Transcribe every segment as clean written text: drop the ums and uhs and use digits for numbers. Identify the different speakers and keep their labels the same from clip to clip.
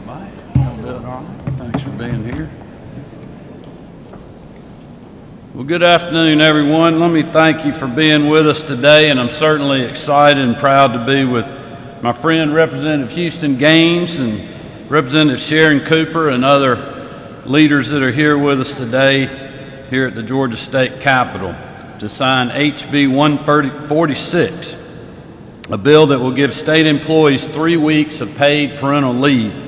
Speaker 1: Mike. I'm doing all right. Thanks for being here. Well, good afternoon, everyone. Let me thank you for being with us today, and I'm certainly excited and proud to be with my friend Representative Houston Gaines and Representative Sharon Cooper and other leaders that are here with us today here at the Georgia State Capitol to sign HB 146, a bill that will give state employees 3 weeks of paid parental leave.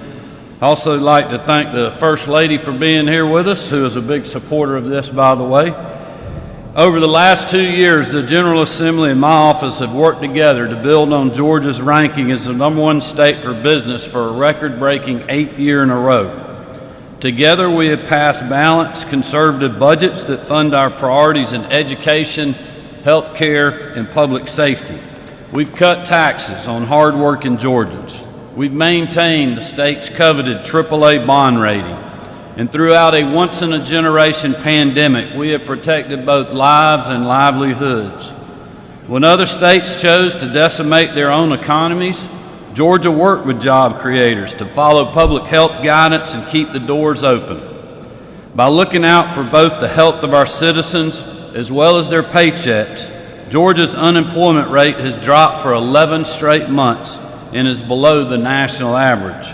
Speaker 1: I also like to thank the First Lady for being here with us, who is a big supporter of this, by the way. Over the last 2 years, the General Assembly and my office have worked together to build on Georgia's ranking as the #1 state for business for a record-breaking 8th year in a row. Together, we have passed balanced, conservative budgets that fund our priorities in education, health care, and public safety. We've cut taxes on hard-working Georgians. We've maintained the state's coveted AAA bond rating. And throughout a once-in-a-generation pandemic, we have protected both lives and livelihoods. When other states chose to decimate their own economies, Georgia worked with job creators to follow public health guidance and keep the doors open. By looking out for both the health of our citizens as well as their paychecks, Georgia's unemployment rate has dropped for 11 straight months and is below the national average.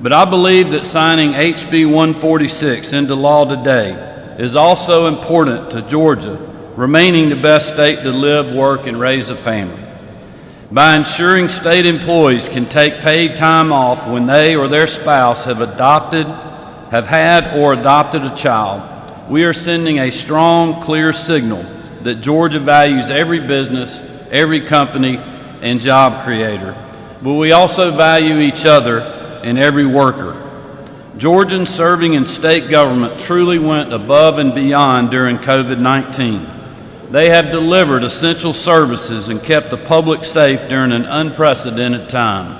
Speaker 1: But I believe that signing HB 146 into law today is also important to Georgia remaining the best state to live, work, and raise a family. By ensuring state employees can take paid time off when they or their spouse have had or adopted a child, we are sending a strong, clear signal that Georgia values every business, every company, and job creator. But we also value each other and every worker. Georgians serving in state government truly went above and beyond during COVID-19. They have delivered essential services and kept the public safe during an unprecedented time.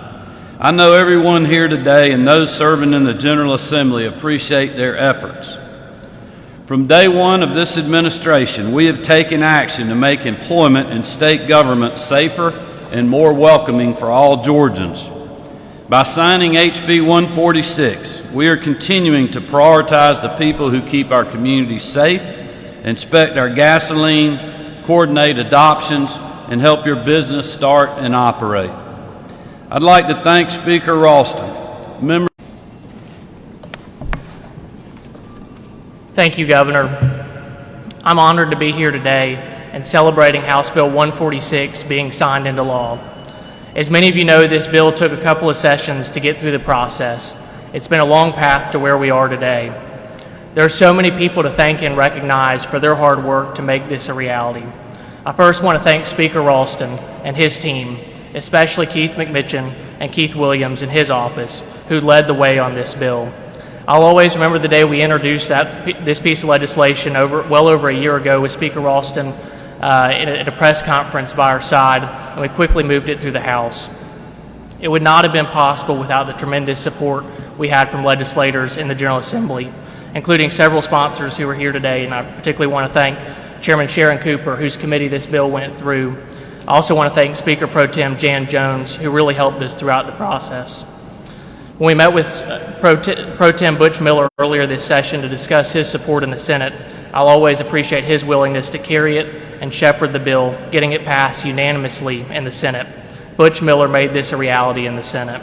Speaker 1: I know everyone here today and those serving in the General Assembly appreciate their efforts. From day one of this administration, we have taken action to make employment in state government safer and more welcoming for all Georgians. By signing HB 146, we are continuing to prioritize the people who keep our communities safe, inspect our gasoline, coordinate adoptions, and help your business start and operate. I'd like to thank Speaker Ralston, members.
Speaker 2: Thank you, Governor. I'm honored to be here today and celebrating House Bill 146 being signed into law. As many of you know, this bill took a couple of sessions to get through the process. It's been a long path to where we are today. There are so many people to thank and recognize for their hard work to make this a reality. I first want to thank Speaker Ralston and his team, especially Keith McMitchin and Keith Williams in his office, who led the way on this bill. I'll always remember the day we introduced this piece of legislation well over a year ago with Speaker Ralston at a press conference by our side, and we quickly moved it through the House. It would not have been possible without the tremendous support we had from legislators in the General Assembly, including several sponsors who are here today, and I particularly want to thank Chairman Sharon Cooper, whose committee this bill went through. I also want to thank Speaker Pro Tem Jan Jones, who really helped us throughout the process. When we met with Pro Tem Butch Miller earlier this session to discuss his support in the Senate, I'll always appreciate his willingness to carry it and shepherd the bill, getting it passed unanimously in the Senate. Butch Miller made this a reality in the Senate.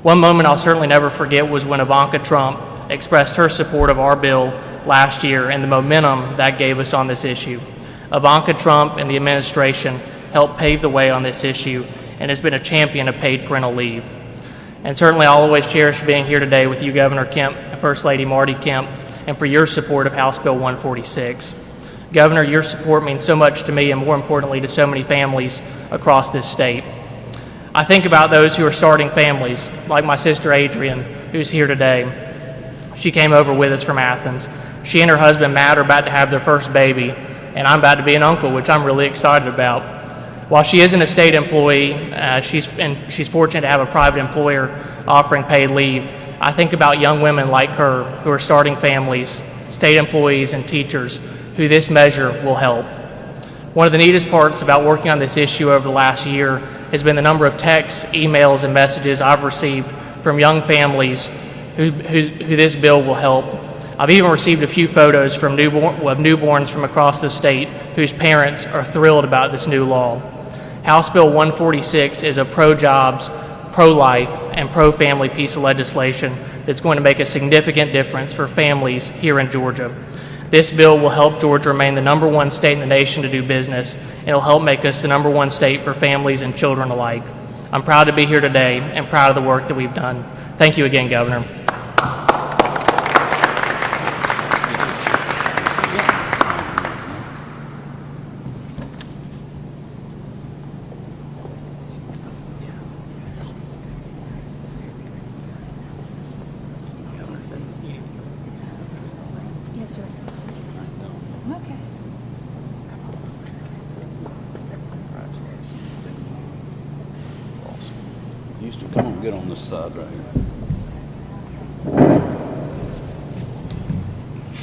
Speaker 2: One moment I'll certainly never forget was when Ivanka Trump expressed her support of our bill last year and the momentum that gave us on this issue. Ivanka Trump and the administration helped pave the way on this issue and has been a champion of paid parental leave. And certainly I'll always cherish being here today with you, Governor Kemp and First Lady Marty Kemp, and for your support of House Bill 146. Governor, your support means so much to me and more importantly to so many families across this state. I think about those who are starting families, like my sister Adrian, who's here today. She came over with us from Athens. She and her husband Matt are about to have their first baby, and I'm about to be an uncle, which I'm really excited about. While she isn't a state employee, she's fortunate to have a private employer offering paid leave. I think about young women like her who are starting families, state employees, and teachers who this measure will help. One of the neatest parts about working on this issue over the last year has been the number of texts, emails, and messages I've received from young families who this bill will help. I've even received a few photos from newborns from across the state whose parents are thrilled about this new law. House Bill 146 is a pro-jobs, pro-life, and pro-family piece of legislation that's going to make a significant difference for families here in Georgia. This bill will help Georgia remain the #1 state in the nation to do business, and it'll help make us the #1 state for families and children alike. I'm proud to be here today and proud of the work that we've done. Thank you again, Governor.
Speaker 3: Yes, sir. Okay.
Speaker 1: Houston, come on, get on this side right here.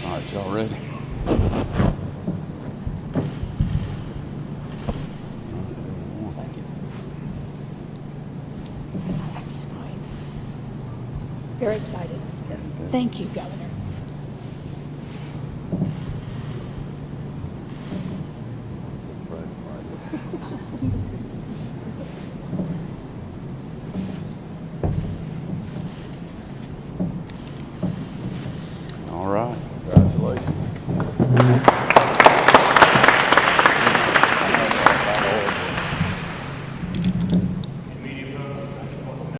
Speaker 1: All right, y'all ready?
Speaker 3: Very excited. Yes. Thank you, Governor.